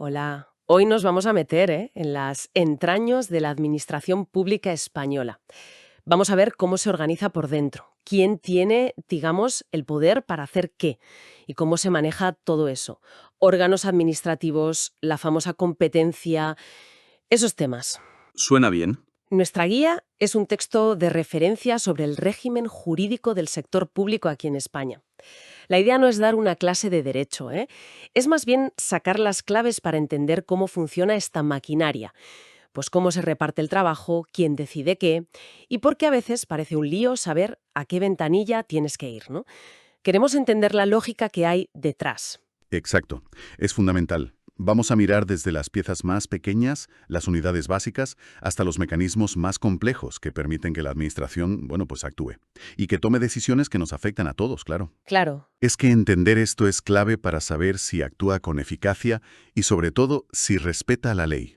Hola. Hoy nos vamos a meter en las entrañas de la administración pública española. Vamos a ver cómo se organiza por dentro, quién tiene, digamos, el poder para hacer qué y cómo se maneja todo eso. Órganos administrativos, la famosa competencia, esos temas. Suena bien. Nuestra guía es un texto de referencia sobre el régimen jurídico del sector público aquí en España. La idea no es dar una clase de derecho, es más bien sacar las claves para entender cómo funciona esta maquinaria, pues cómo se reparte el trabajo, quién decide qué, y por qué a veces parece un lío saber a qué ventanilla tienes que ir, ¿no? Queremos entender la lógica que hay detrás. Exacto. Es fundamental. Vamos a mirar desde las piezas más pequeñas, las unidades básicas, hasta los mecanismos más complejos que permiten que la administración, pues actúe. Y que tome decisiones que nos afectan a todos, claro. Claro. Es que entender esto es clave para saber si actúa con eficacia y, sobre todo, si respeta la ley.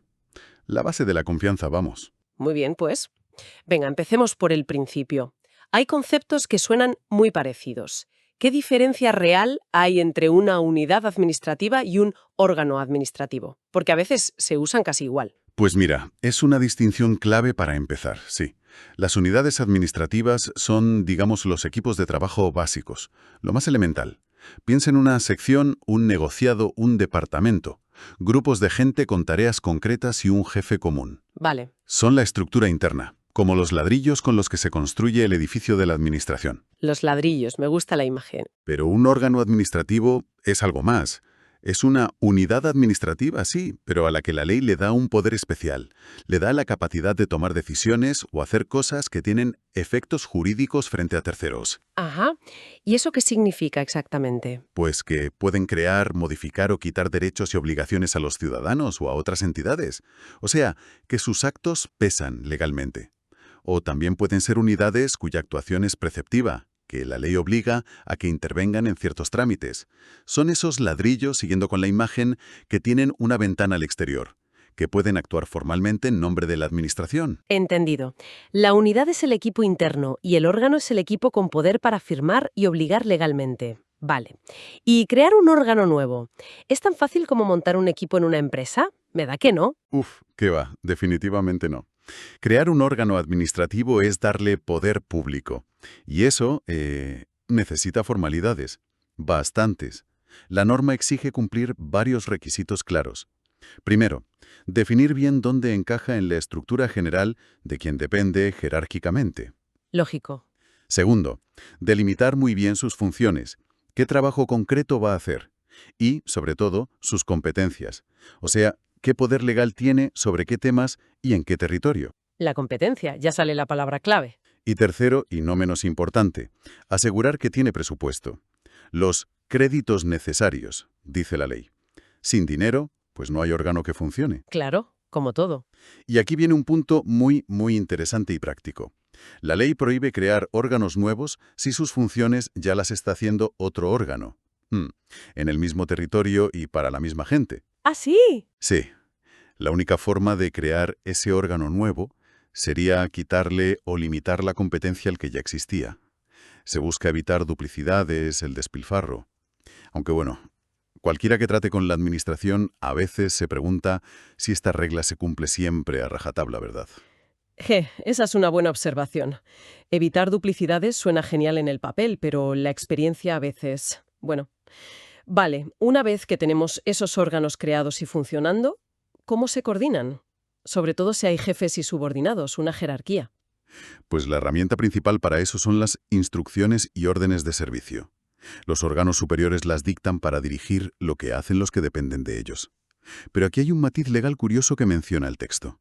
La base de la confianza, vamos. Muy bien, pues. Venga, empecemos por el principio. Hay conceptos que suenan muy parecidos. ¿Qué diferencia real hay entre una unidad administrativa y un órgano administrativo? Porque a veces se usan casi igual. Pues mira, es una distinción clave para empezar, sí. Las unidades administrativas son, digamos, los equipos de trabajo básicos, lo más elemental. Piensa en una sección, un negociado, un departamento. Grupos de gente con tareas concretas y un jefe común. Vale. Son la estructura interna, como los ladrillos con los que se construye el edificio de la administración. Los ladrillos, me gusta la imagen. Pero un órgano administrativo es algo más. Es una unidad administrativa, sí, pero a la que la ley le da un poder especial. Le da la capacidad de tomar decisiones o hacer cosas que tienen efectos jurídicos frente a terceros. Ajá. ¿Y eso qué significa exactamente? Pues que pueden crear, modificar o quitar derechos y obligaciones a los ciudadanos o a otras entidades. O sea, que sus actos pesan legalmente. O también pueden ser unidades cuya actuación es preceptiva, que la ley obliga a que intervengan en ciertos trámites. Son esos ladrillos, siguiendo con la imagen, que tienen una ventana al exterior, que pueden actuar formalmente en nombre de la administración. Entendido. La unidad es el equipo interno y el órgano es el equipo con poder para firmar y obligar legalmente. Vale. ¿Y crear un órgano nuevo? ¿Es tan fácil como montar un equipo en una empresa? Me da que no. ¿Qué va? Definitivamente no. Crear un órgano administrativo es darle poder público. Y eso necesita formalidades. Bastantes. La norma exige cumplir varios requisitos claros. Primero, definir bien dónde encaja en la estructura general de quien depende jerárquicamente. Lógico. Segundo, delimitar muy bien sus funciones, qué trabajo concreto va a hacer y, sobre todo, sus competencias. O sea, qué poder legal tiene sobre qué temas y en qué territorio. La competencia, ya sale la palabra clave. Y tercero, y no menos importante, asegurar que tiene presupuesto. Los créditos necesarios, dice la ley. Sin dinero, pues no hay órgano que funcione. Claro, como todo. Y aquí viene un punto muy, muy interesante y práctico. La ley prohíbe crear órganos nuevos si sus funciones ya las está haciendo otro órgano. En el mismo territorio y para la misma gente. ¿Ah, sí? Sí. La única forma de crear ese órgano nuevo sería quitarle o limitar la competencia al que ya existía. Se busca evitar duplicidades, el despilfarro. Aunque cualquiera que trate con la administración a veces se pregunta si esta regla se cumple siempre a rajatabla, ¿verdad? Esa es una buena observación. Evitar duplicidades suena genial en el papel, pero la experiencia a veces... Vale, una vez que tenemos esos órganos creados y funcionando, ¿cómo se coordinan? Sobre todo si hay jefes y subordinados, una jerarquía. Pues la herramienta principal para eso son las instrucciones y órdenes de servicio. Los órganos superiores las dictan para dirigir lo que hacen los que dependen de ellos. Pero aquí hay un matiz legal curioso que menciona el texto.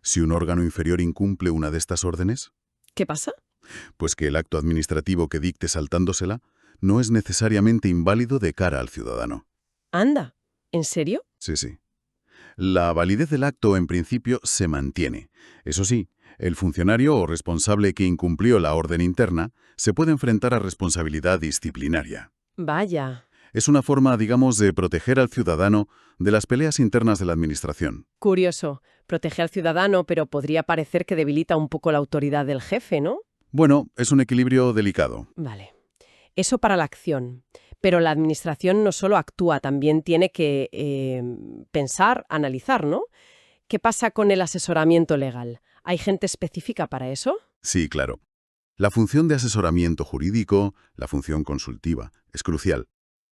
Si un órgano inferior incumple una de estas órdenes, ¿Qué pasa? pues que el acto administrativo que dicte saltándosela no es necesariamente inválido de cara al ciudadano. Anda, ¿en serio? Sí. La validez del acto, en principio, se mantiene. Eso sí, el funcionario o responsable que incumplió la orden interna se puede enfrentar a responsabilidad disciplinaria. Vaya. Es una forma, digamos, de proteger al ciudadano de las peleas internas de la administración. Curioso. Protege al ciudadano, pero podría parecer que debilita un poco la autoridad del jefe, ¿no? Es un equilibrio delicado. Vale. Eso para la acción. Pero la administración no solo actúa, también tiene que pensar, analizar, ¿no? ¿Qué pasa con el asesoramiento legal? ¿Hay gente específica para eso? Sí, claro. La función de asesoramiento jurídico, la función consultiva, es crucial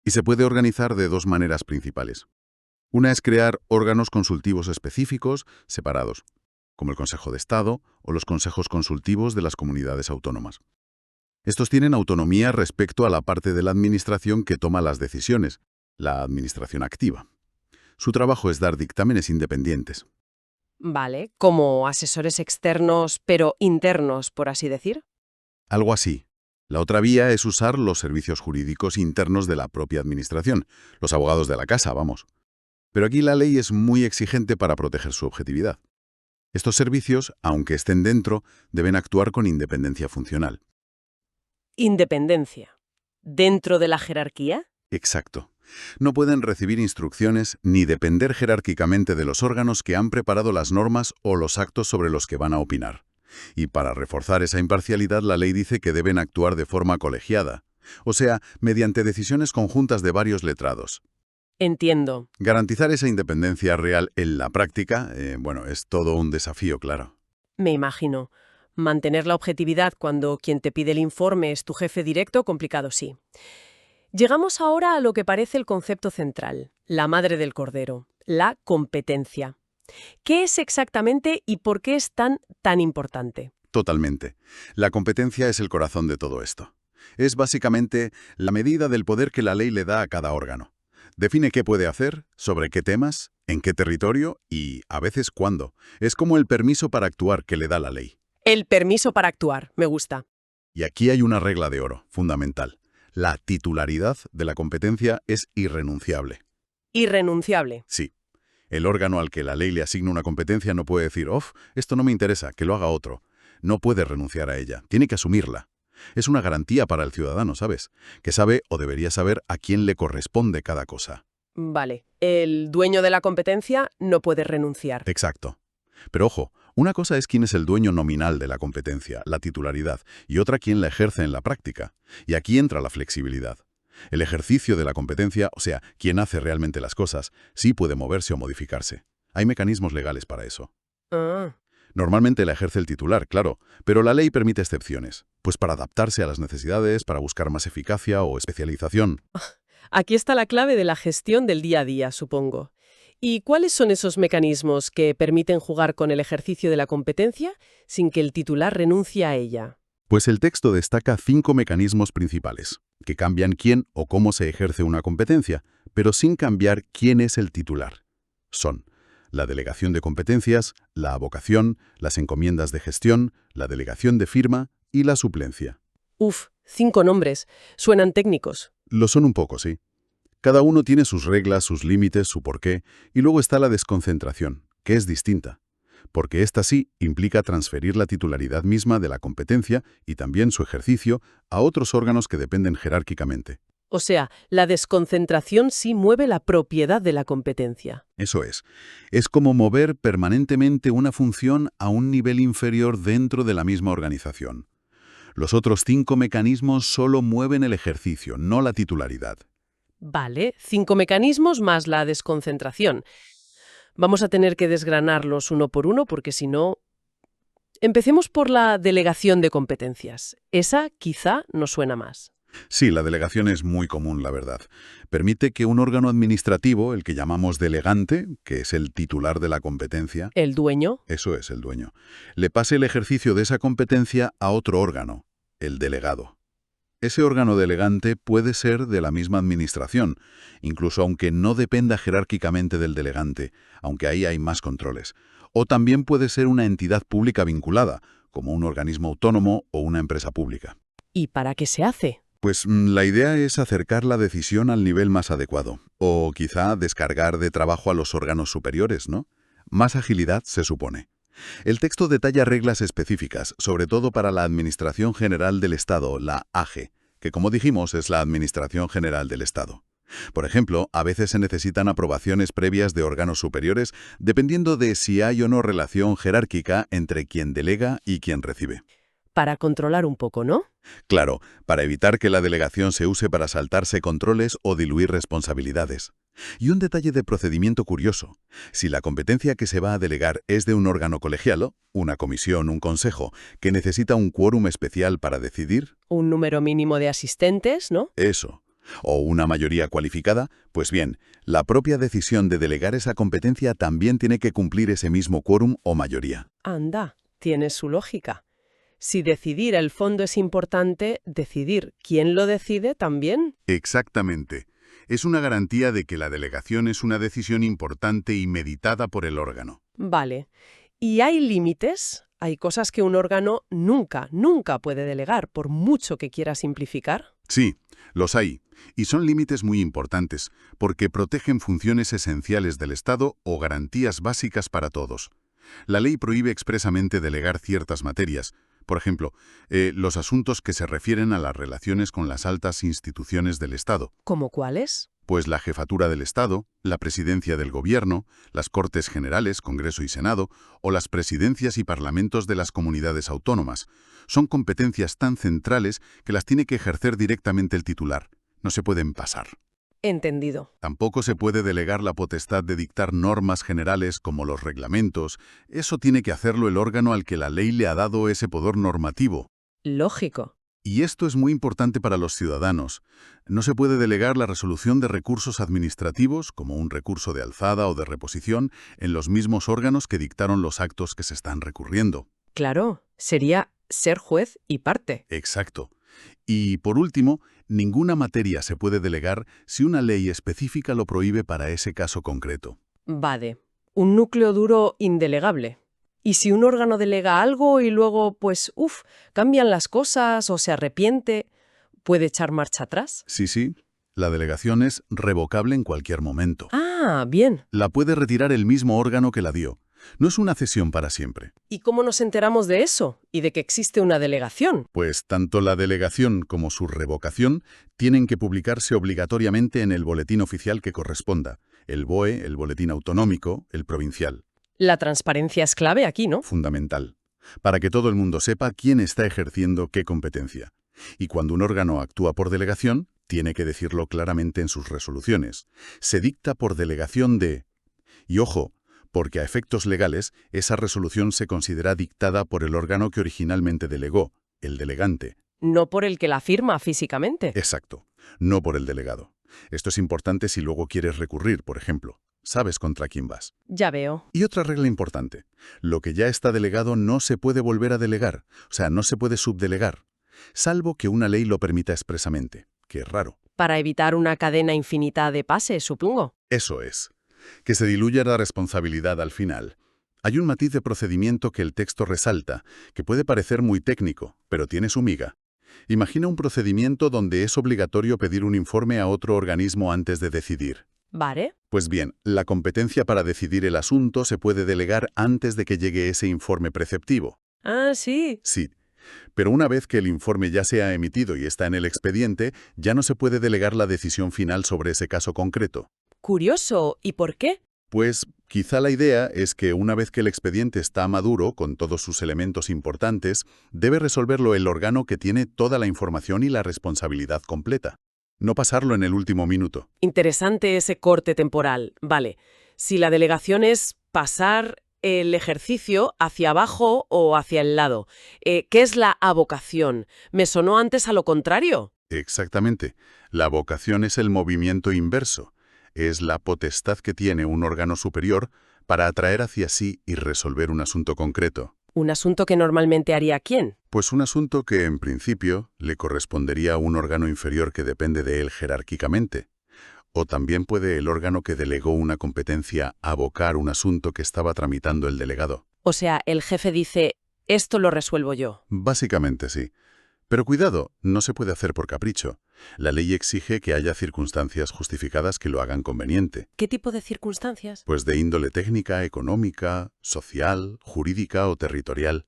y se puede organizar de dos maneras principales. Una es crear órganos consultivos específicos, separados, como el Consejo de Estado o los consejos consultivos de las comunidades autónomas. Estos tienen autonomía respecto a la parte de la administración que toma las decisiones, la administración activa. Su trabajo es dar dictámenes independientes. Vale, como asesores externos, pero internos, por así decir. Algo así. La otra vía es usar los servicios jurídicos internos de la propia administración, los abogados de la casa, vamos. Pero aquí la ley es muy exigente para proteger su objetividad. Estos servicios, aunque estén dentro, deben actuar con independencia funcional. Independencia. ¿Dentro de la jerarquía? Exacto. No pueden recibir instrucciones ni depender jerárquicamente de los órganos que han preparado las normas o los actos sobre los que van a opinar. Y para reforzar esa imparcialidad, la ley dice que deben actuar de forma colegiada, o sea, mediante decisiones conjuntas de varios letrados. Entiendo. Garantizar esa independencia real en la práctica, es todo un desafío, claro. Me imagino. Mantener la objetividad cuando quien te pide el informe es tu jefe directo, complicado sí. Llegamos ahora a lo que parece el concepto central, la madre del cordero, la competencia. ¿Qué es exactamente y por qué es tan importante? Totalmente. La competencia es el corazón de todo esto. Es básicamente la medida del poder que la ley le da a cada órgano. Define qué puede hacer, sobre qué temas, en qué territorio y, a veces, cuándo. Es como el permiso para actuar que le da la ley. El permiso para actuar, me gusta. Y aquí hay una regla de oro, fundamental. La titularidad de la competencia es irrenunciable. Irrenunciable. Sí. El órgano al que la ley le asigna una competencia no puede decir, esto no me interesa, que lo haga otro. No puede renunciar a ella, tiene que asumirla. Es una garantía para el ciudadano, ¿sabes? Que sabe o debería saber a quién le corresponde cada cosa. Vale. El dueño de la competencia no puede renunciar. Exacto. Pero ojo, una cosa es quién es el dueño nominal de la competencia, la titularidad, y otra quién la ejerce en la práctica. Y aquí entra la flexibilidad. El ejercicio de la competencia, o sea, quien hace realmente las cosas, sí puede moverse o modificarse. Hay mecanismos legales para eso. Ah. Normalmente la ejerce el titular, claro, pero la ley permite excepciones, pues para adaptarse a las necesidades, para buscar más eficacia o especialización. Aquí está la clave de la gestión del día a día, supongo. ¿Y cuáles son esos mecanismos que permiten jugar con el ejercicio de la competencia sin que el titular renuncie a ella? Pues el texto destaca 5 mecanismos principales, que cambian quién o cómo se ejerce una competencia, pero sin cambiar quién es el titular. Son la delegación de competencias, la avocación, las encomiendas de gestión, la delegación de firma y la suplencia. Uf, 5 nombres. Suenan técnicos. Lo son un poco, sí. Cada uno tiene sus reglas, sus límites, su porqué, y luego está la desconcentración, que es distinta, porque esta sí implica transferir la titularidad misma de la competencia y también su ejercicio a otros órganos que dependen jerárquicamente. O sea, la desconcentración sí mueve la propiedad de la competencia. Eso es. Es como mover permanentemente una función a un nivel inferior dentro de la misma organización. Los otros 5 mecanismos solo mueven el ejercicio, no la titularidad. Vale, 5 mecanismos más la desconcentración. Vamos a tener que desgranarlos uno por uno porque si no... Empecemos por la delegación de competencias. Esa quizá nos suena más. Sí, la delegación es muy común, la verdad. Permite que un órgano administrativo, el que llamamos delegante, que es el titular de la competencia, ¿El dueño? eso es el dueño, le pase el ejercicio de esa competencia a otro órgano, el delegado. Ese órgano delegante puede ser de la misma administración, incluso aunque no dependa jerárquicamente del delegante, aunque ahí hay más controles. O también puede ser una entidad pública vinculada, como un organismo autónomo o una empresa pública. ¿Y para qué se hace? Pues la idea es acercar la decisión al nivel más adecuado, o quizá descargar de trabajo a los órganos superiores, ¿no? Más agilidad, se supone. El texto detalla reglas específicas, sobre todo para la Administración General del Estado, la AGE, que como dijimos es la Administración General del Estado. Por ejemplo, a veces se necesitan aprobaciones previas de órganos superiores, dependiendo de si hay o no relación jerárquica entre quien delega y quien recibe. para controlar un poco, ¿no? Claro, para evitar que la delegación se use para saltarse controles o diluir responsabilidades. Y un detalle de procedimiento curioso. Si la competencia que se va a delegar es de un órgano colegiado, una comisión, un consejo, que necesita un quórum especial para decidir, Un número mínimo de asistentes, ¿no? eso, o una mayoría cualificada, pues bien, la propia decisión de delegar esa competencia también tiene que cumplir ese mismo quórum o mayoría. Anda, tiene su lógica. Si decidir el fondo es importante, decidir quién lo decide también. Exactamente. Es una garantía de que la delegación es una decisión importante y meditada por el órgano. Vale. ¿Y hay límites? Hay cosas que un órgano nunca puede delegar, por mucho que quiera simplificar. Sí, los hay, y son límites muy importantes, porque protegen funciones esenciales del Estado o garantías básicas para todos. La ley prohíbe expresamente delegar ciertas materias, por ejemplo, los asuntos que se refieren a las relaciones con las altas instituciones del Estado, ¿Cómo cuáles? pues la jefatura del Estado, la presidencia del Gobierno, las Cortes Generales, Congreso y Senado, o las presidencias y parlamentos de las comunidades autónomas. Son competencias tan centrales que las tiene que ejercer directamente el titular. No se pueden pasar. Entendido. Tampoco se puede delegar la potestad de dictar normas generales como los reglamentos. Eso tiene que hacerlo el órgano al que la ley le ha dado ese poder normativo. Lógico. Y esto es muy importante para los ciudadanos. No se puede delegar la resolución de recursos administrativos, como un recurso de alzada o de reposición, en los mismos órganos que dictaron los actos que se están recurriendo. Claro, sería ser juez y parte. Exacto. Y, por último, ninguna materia se puede delegar si una ley específica lo prohíbe para ese caso concreto. Vale. Un núcleo duro indelegable. ¿Y si un órgano delega algo y luego, cambian las cosas o se arrepiente, puede echar marcha atrás? Sí, la delegación es revocable en cualquier momento. Ah, bien. La puede retirar el mismo órgano que la dio. No es una cesión para siempre. ¿Y cómo nos enteramos de eso? ¿Y de que existe una delegación? Pues tanto la delegación como su revocación tienen que publicarse obligatoriamente en el boletín oficial que corresponda, el BOE, el boletín autonómico, el provincial. La transparencia es clave aquí, ¿no? Fundamental, para que todo el mundo sepa quién está ejerciendo qué competencia. Y cuando un órgano actúa por delegación, tiene que decirlo claramente en sus resoluciones. Se dicta por delegación de... Y ojo, porque a efectos legales, esa resolución se considera dictada por el órgano que originalmente delegó, el delegante. No por el que la firma físicamente. Exacto, no por el delegado. Esto es importante si luego quieres recurrir, por ejemplo. Sabes contra quién vas. Ya veo. Y otra regla importante. Lo que ya está delegado no se puede volver a delegar. O sea, no se puede subdelegar. Salvo que una ley lo permita expresamente, que es raro. Para evitar una cadena infinita de pases, supongo. Eso es. Que se diluya la responsabilidad al final. Hay un matiz de procedimiento que el texto resalta, que puede parecer muy técnico, pero tiene su miga. Imagina un procedimiento donde es obligatorio pedir un informe a otro organismo antes de decidir. ¿Vale? Pues bien, la competencia para decidir el asunto se puede delegar antes de que llegue ese informe preceptivo. Ah, sí. Sí, pero una vez que el informe ya se ha emitido y está en el expediente, ya no se puede delegar la decisión final sobre ese caso concreto. Curioso. ¿Y por qué? Pues quizá la idea es que una vez que el expediente está maduro, con todos sus elementos importantes, debe resolverlo el órgano que tiene toda la información y la responsabilidad completa. No pasarlo en el último minuto. Interesante ese corte temporal. Vale. Si la delegación es pasar el ejercicio hacia abajo o hacia el lado, ¿qué es la avocación? ¿Me sonó antes a lo contrario? Exactamente. La vocación es el movimiento inverso. Es la potestad que tiene un órgano superior para atraer hacia sí y resolver un asunto concreto. ¿Un asunto que normalmente haría quién? Pues un asunto que, en principio, le correspondería a un órgano inferior que depende de él jerárquicamente. O también puede el órgano que delegó una competencia avocar un asunto que estaba tramitando el delegado. O sea, el jefe dice, esto lo resuelvo yo. Básicamente sí. Pero cuidado, no se puede hacer por capricho. La ley exige que haya circunstancias justificadas que lo hagan conveniente. ¿Qué tipo de circunstancias? Pues de índole técnica, económica, social, jurídica o territorial.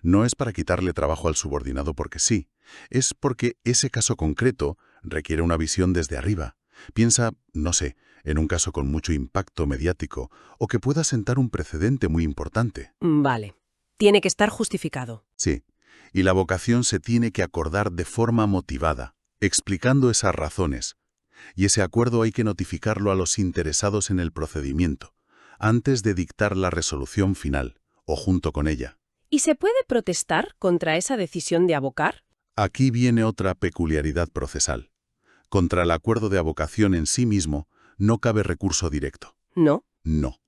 No es para quitarle trabajo al subordinado porque sí. Es porque ese caso concreto requiere una visión desde arriba. Piensa, no sé, en un caso con mucho impacto mediático o que pueda sentar un precedente muy importante. Vale. Tiene que estar justificado. Sí. Y la vocación se tiene que acordar de forma motivada, explicando esas razones. Y ese acuerdo hay que notificarlo a los interesados en el procedimiento, antes de dictar la resolución final, o junto con ella. ¿Y se puede protestar contra esa decisión de avocar? Aquí viene otra peculiaridad procesal. Contra el acuerdo de avocación en sí mismo no cabe recurso directo. No. No.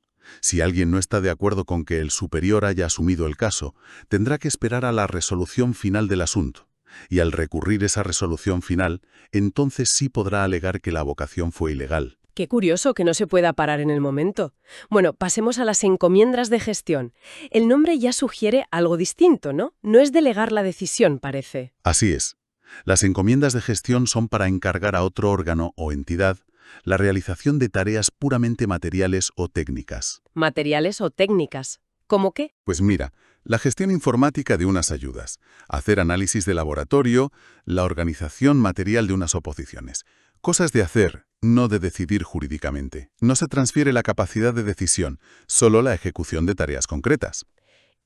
Si alguien no está de acuerdo con que el superior haya asumido el caso, tendrá que esperar a la resolución final del asunto. Y al recurrir esa resolución final, entonces sí podrá alegar que la avocación fue ilegal. Qué curioso que no se pueda parar en el momento. Bueno, pasemos a las encomiendas de gestión. El nombre ya sugiere algo distinto, ¿no? No es delegar la decisión, parece. Así es. Las encomiendas de gestión son para encargar a otro órgano o entidad la realización de tareas puramente materiales o técnicas. Materiales o técnicas. ¿Cómo qué? Pues mira, la gestión informática de unas ayudas, hacer análisis de laboratorio, la organización material de unas oposiciones. Cosas de hacer, no de decidir jurídicamente. No se transfiere la capacidad de decisión, solo la ejecución de tareas concretas.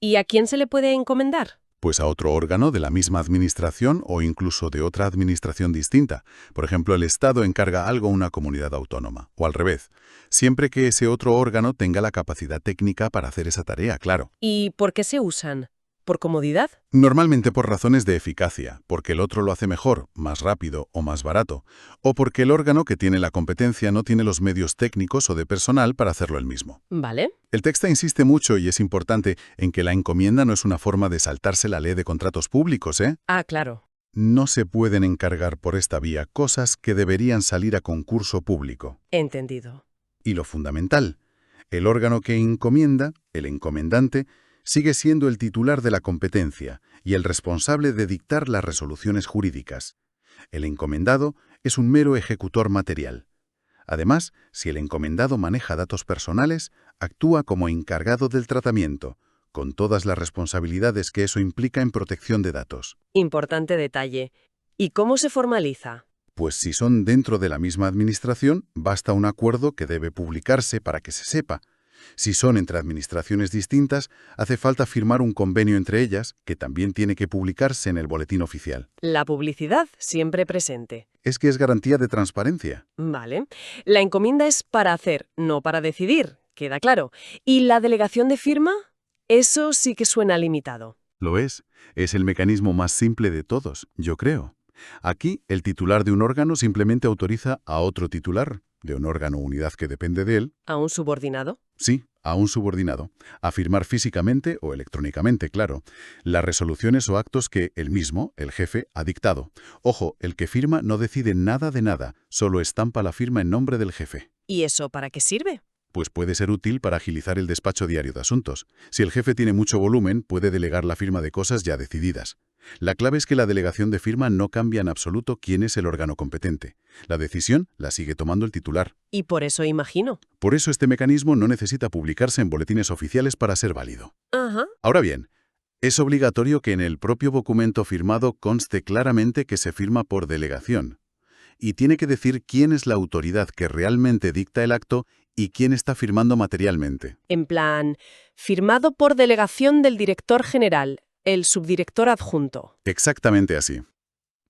¿Y a quién se le puede encomendar? Pues a otro órgano de la misma administración o incluso de otra administración distinta. Por ejemplo, el Estado encarga algo a una comunidad autónoma, o al revés, siempre que ese otro órgano tenga la capacidad técnica para hacer esa tarea, claro. ¿Y por qué se usan? ¿Por comodidad? Normalmente por razones de eficacia, porque el otro lo hace mejor, más rápido o más barato, o porque el órgano que tiene la competencia no tiene los medios técnicos o de personal para hacerlo él mismo. Vale. El texto insiste mucho, y es importante, en que la encomienda no es una forma de saltarse la ley de contratos públicos, ¿eh? Ah, claro. No se pueden encargar por esta vía cosas que deberían salir a concurso público. Entendido. Y lo fundamental, el órgano que encomienda, el encomendante, sigue siendo el titular de la competencia y el responsable de dictar las resoluciones jurídicas. El encomendado es un mero ejecutor material. Además, si el encomendado maneja datos personales, actúa como encargado del tratamiento, con todas las responsabilidades que eso implica en protección de datos. Importante detalle. ¿Y cómo se formaliza? Pues si son dentro de la misma administración, basta un acuerdo que debe publicarse para que se sepa. Si son entre administraciones distintas, hace falta firmar un convenio entre ellas, que también tiene que publicarse en el boletín oficial. La publicidad siempre presente. Es que es garantía de transparencia. Vale. La encomienda es para hacer, no para decidir. Queda claro. ¿Y la delegación de firma? Eso sí que suena limitado. Lo es. Es el mecanismo más simple de todos, yo creo. Aquí, el titular de un órgano simplemente autoriza a otro titular, de un órgano o unidad que depende de él. ¿A un subordinado? Sí, a un subordinado, a firmar físicamente o electrónicamente, claro, las resoluciones o actos que él mismo, el jefe, ha dictado. Ojo, el que firma no decide nada de nada, solo estampa la firma en nombre del jefe. ¿Y eso para qué sirve? Pues puede ser útil para agilizar el despacho diario de asuntos. Si el jefe tiene mucho volumen, puede delegar la firma de cosas ya decididas. La clave es que la delegación de firma no cambia en absoluto quién es el órgano competente. La decisión la sigue tomando el titular. Y por eso imagino. Por eso este mecanismo no necesita publicarse en boletines oficiales para ser válido. Ajá. Ahora bien, es obligatorio que en el propio documento firmado conste claramente que se firma por delegación. Y tiene que decir quién es la autoridad que realmente dicta el acto y quién está firmando materialmente. En plan, firmado por delegación del director general, el subdirector adjunto. Exactamente así.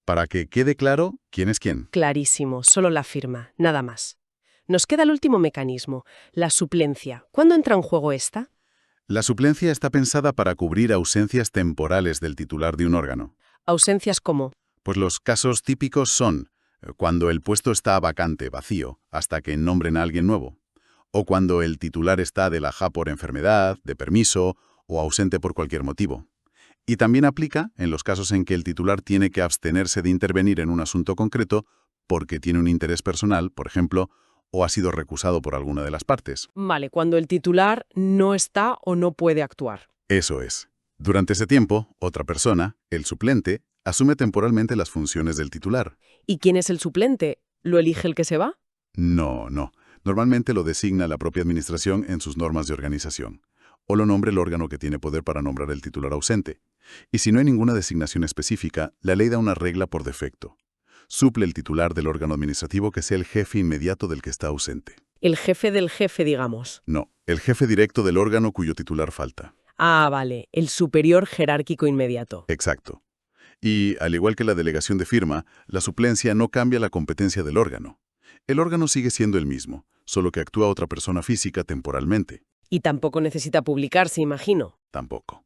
Para que quede claro quién es quién. Clarísimo, solo la firma, nada más. Nos queda el último mecanismo, la suplencia. ¿Cuándo entra en juego esta? La suplencia está pensada para cubrir ausencias temporales del titular de un órgano. Ausencias como. Pues los casos típicos son cuando el puesto está vacante, vacío, hasta que nombren a alguien nuevo, o cuando el titular está de baja por enfermedad, de permiso o ausente por cualquier motivo. Y también aplica en los casos en que el titular tiene que abstenerse de intervenir en un asunto concreto porque tiene un interés personal, por ejemplo, o ha sido recusado por alguna de las partes. Vale, cuando el titular no está o no puede actuar. Eso es. Durante ese tiempo, otra persona, el suplente, asume temporalmente las funciones del titular. ¿Y quién es el suplente? ¿Lo elige el que se va? No. Normalmente lo designa la propia administración en sus normas de organización, o lo nombra el órgano que tiene poder para nombrar el titular ausente. Y si no hay ninguna designación específica, la ley da una regla por defecto. Suple el titular del órgano administrativo que sea el jefe inmediato del que está ausente. El jefe del jefe, digamos. No, el jefe directo del órgano cuyo titular falta. Ah, vale, el superior jerárquico inmediato. Exacto. Y, al igual que la delegación de firma, la suplencia no cambia la competencia del órgano. El órgano sigue siendo el mismo, solo que actúa otra persona física temporalmente. Y tampoco necesita publicarse, imagino. Tampoco.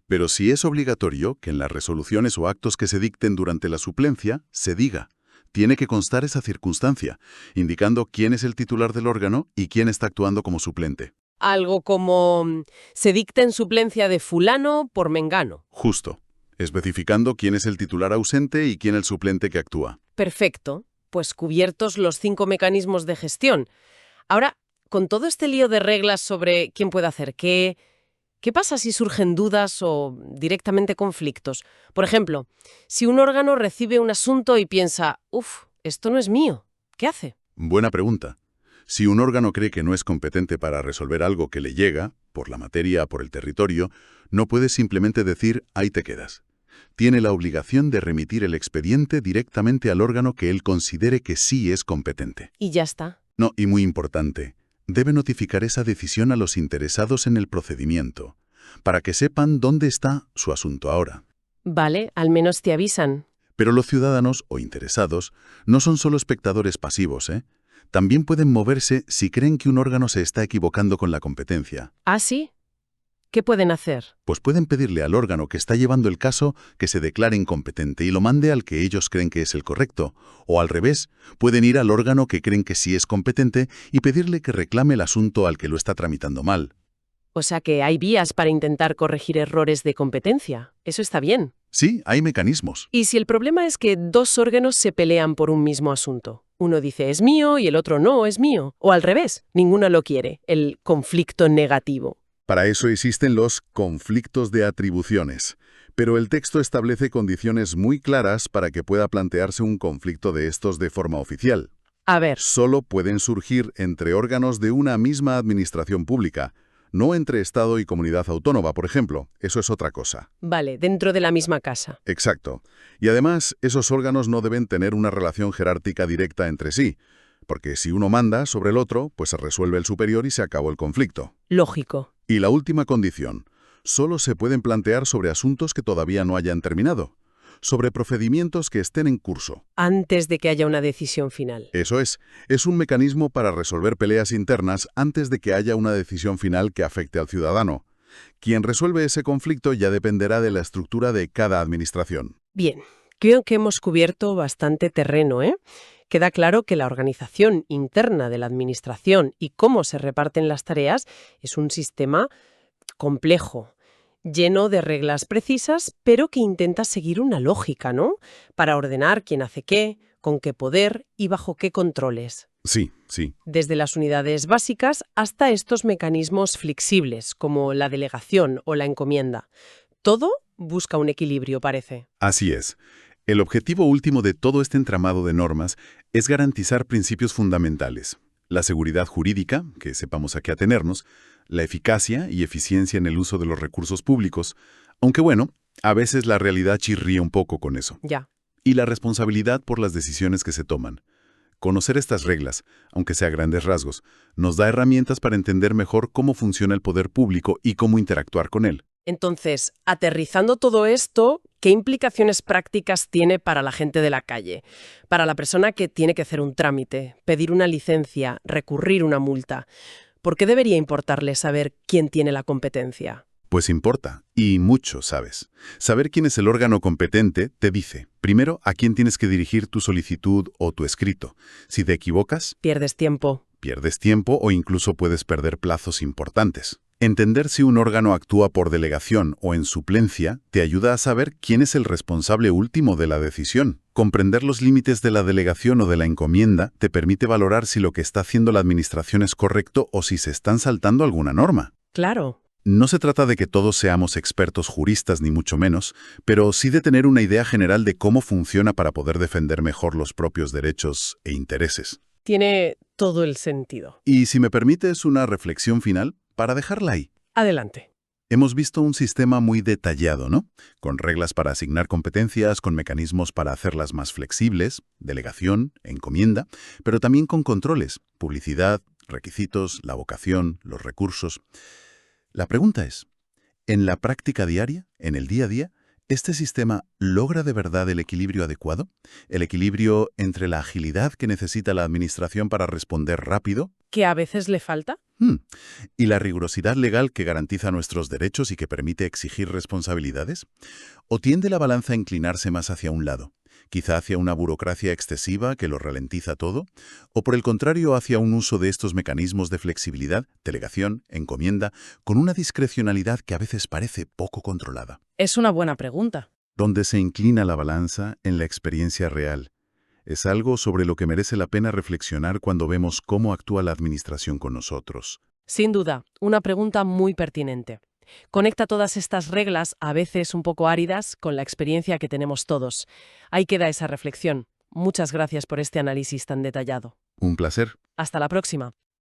Pero sí es obligatorio que en las resoluciones o actos que se dicten durante la suplencia se diga. Tiene que constar esa circunstancia, indicando quién es el titular del órgano y quién está actuando como suplente. Algo como se dicta en suplencia de fulano por mengano. Justo. Especificando quién es el titular ausente y quién el suplente que actúa. Perfecto. Pues cubiertos los 5 mecanismos de gestión. Ahora, con todo este lío de reglas sobre quién puede hacer qué, ¿qué pasa si surgen dudas o directamente conflictos? Por ejemplo, si un órgano recibe un asunto y piensa, esto no es mío, ¿qué hace? Buena pregunta. Si un órgano cree que no es competente para resolver algo que le llega, por la materia, por el territorio, no puede simplemente decir, ahí te quedas. Tiene la obligación de remitir el expediente directamente al órgano que él considere que sí es competente. Y ya está. No, y muy importante, debe notificar esa decisión a los interesados en el procedimiento, para que sepan dónde está su asunto ahora. Vale, al menos te avisan. Pero los ciudadanos o interesados no son solo espectadores pasivos, ¿eh? También pueden moverse si creen que un órgano se está equivocando con la competencia. ¿Ah, sí? ¿Qué pueden hacer? Pues pueden pedirle al órgano que está llevando el caso que se declare incompetente y lo mande al que ellos creen que es el correcto. O al revés, pueden ir al órgano que creen que sí es competente y pedirle que reclame el asunto al que lo está tramitando mal. O sea que hay vías para intentar corregir errores de competencia. Eso está bien. Sí, hay mecanismos. ¿Y si el problema es que 2 órganos se pelean por un mismo asunto? Uno dice es mío y el otro no es mío. O al revés, ninguno lo quiere, el conflicto negativo. Para eso existen los conflictos de atribuciones. Pero el texto establece condiciones muy claras para que pueda plantearse un conflicto de estos de forma oficial. A ver, Solo pueden surgir entre órganos de una misma administración pública, no entre Estado y comunidad autónoma, por ejemplo. Eso es otra cosa. vale, dentro de la misma casa. Exacto. Y además, esos órganos no deben tener una relación jerárquica directa entre sí, porque si uno manda sobre el otro, pues se resuelve el superior y se acabó el conflicto. Lógico. Y la última condición, solo se pueden plantear sobre asuntos que todavía no hayan terminado, sobre procedimientos que estén en curso. Antes de que haya una decisión final. Eso es un mecanismo para resolver peleas internas antes de que haya una decisión final que afecte al ciudadano. Quien resuelve ese conflicto ya dependerá de la estructura de cada administración. Bien, creo que hemos cubierto bastante terreno, ¿eh? Queda claro que la organización interna de la administración y cómo se reparten las tareas es un sistema complejo, lleno de reglas precisas, pero que intenta seguir una lógica, ¿no? Para ordenar quién hace qué, con qué poder y bajo qué controles. Sí. Desde las unidades básicas hasta estos mecanismos flexibles, como la delegación o la encomienda. Todo busca un equilibrio, parece. Así es. El objetivo último de todo este entramado de normas es garantizar principios fundamentales. La seguridad jurídica, que sepamos a qué atenernos, la eficacia y eficiencia en el uso de los recursos públicos, aunque bueno, a veces la realidad chirría un poco con eso. Ya. Y la responsabilidad por las decisiones que se toman. Conocer estas reglas, aunque sea a grandes rasgos, nos da herramientas para entender mejor cómo funciona el poder público y cómo interactuar con él. Entonces, aterrizando todo esto, ¿qué implicaciones prácticas tiene para la gente de la calle? Para la persona que tiene que hacer un trámite, pedir una licencia, recurrir una multa. ¿Por qué debería importarle saber quién tiene la competencia? Pues importa, y mucho, ¿sabes? Saber quién es el órgano competente te dice, primero, a quién tienes que dirigir tu solicitud o tu escrito. Si te equivocas, Pierdes tiempo. pierdes tiempo o incluso puedes perder plazos importantes. Entender si un órgano actúa por delegación o en suplencia te ayuda a saber quién es el responsable último de la decisión. Comprender los límites de la delegación o de la encomienda te permite valorar si lo que está haciendo la administración es correcto o si se están saltando alguna norma. Claro. No se trata de que todos seamos expertos juristas ni mucho menos, pero sí de tener una idea general de cómo funciona para poder defender mejor los propios derechos e intereses. Tiene todo el sentido. Y si me permites una reflexión final, para dejarla ahí. Adelante. Hemos visto un sistema muy detallado, ¿no? Con reglas para asignar competencias, con mecanismos para hacerlas más flexibles, delegación, encomienda, pero también con controles, publicidad, requisitos, la vocación, los recursos. La pregunta es, En la práctica diaria, en el día a día, ¿este sistema logra de verdad el equilibrio adecuado? ¿El equilibrio entre la agilidad que necesita la administración para responder rápido? ¿Que a veces le falta? Hmm. ¿Y la rigurosidad legal que garantiza nuestros derechos y que permite exigir responsabilidades? ¿O tiende la balanza a inclinarse más hacia un lado? Quizá hacia una burocracia excesiva que lo ralentiza todo, o por el contrario hacia un uso de estos mecanismos de flexibilidad, delegación, encomienda, con una discrecionalidad que a veces parece poco controlada. Es una buena pregunta. ¿Dónde se inclina la balanza en la experiencia real? Es algo sobre lo que merece la pena reflexionar cuando vemos cómo actúa la administración con nosotros. Sin duda, una pregunta muy pertinente. Conecta todas estas reglas, a veces un poco áridas, con la experiencia que tenemos todos. Ahí queda esa reflexión. Muchas gracias por este análisis tan detallado. Un placer. Hasta la próxima.